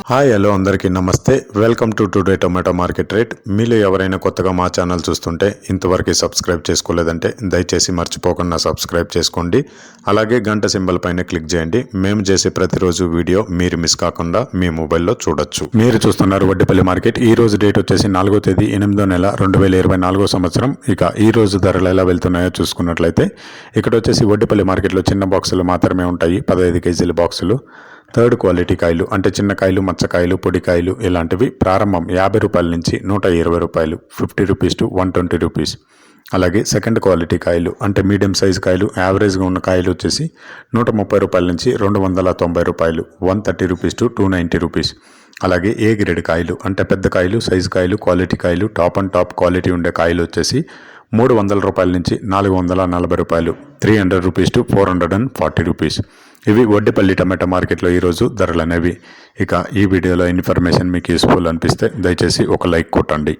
Hi hello అందరికీ నమస్తే. Welcome to today tomato market rate. మీలో ఎవరైనా కొత్తగా మా ఛానల్ చూస్తుంటే ఇంతవరకు సబ్స్క్రైబ్ చేసుకోలేదంటే దయచేసి మర్చిపోకుండా సబ్స్క్రైబ్ చేసుకోండి. అలాగే గంట సింబల్ పైన క్లిక్ చేయండి. మేము చేసే ప్రతిరోజు వీడియో మీరు మిస్ కాకుండా మీ మొబైల్లో చూడొచ్చు. మీరు చూస్తున్నారు వడ్డేపల్లి మార్కెట్. ఈ రోజు డేట్ వచ్చేసి 4వ తేదీ 8వ నెల 2024 సంవత్సరం. ఇక ఈ రోజు ధరలు ఎలా వెళ్తున్నాయో చూసుకున్నట్లయితే ఇక్కడ వచ్చేసి వడ్డేపల్లి మార్కెట్లో చిన్న బాక్సులు మాత్రమే ఉంటాయి. 15 కేజీల బాక్సులు. థర్డ్ క్వాలిటీ కాయలు అంటే చిన్న కాయలు, మచ్చకాయలు, పొడికాయలు ఇలాంటివి ప్రారంభం 50 రూపాయల నుంచి 120 రూపాయలు, 50 రూపీస్ టు 120 రూపీస్. అలాగే సెకండ్ క్వాలిటీ కాయలు అంటే మీడియం సైజు కాయలు, యావరేజ్గా ఉన్న కాయలు వచ్చేసి 130 రూపాయల నుంచి 290 రూపాయలు, 130 రూపీస్ టు 290 రూపీస్. అలాగే ఏ గ్రేడ్ కాయలు అంటే పెద్ద కాయలు, సైజు కాయలు, క్వాలిటీ కాయలు, టాప్ అండ్ టాప్ క్వాలిటీ ఉండే కాయలు వచ్చేసి 300 రూపాయల నుంచి 440 రూపాయలు, 300 రూపీస్ టు 440 రూపీస్. ఇవి వడ్డేపల్లి టమాటా మార్కెట్లో ఈరోజు ధరలు అనేవి. ఇక ఈ వీడియోలో ఇన్ఫర్మేషన్ మీకు యూస్ఫుల్ అనిపిస్తే దయచేసి ఒక లైక్ కొట్టండి.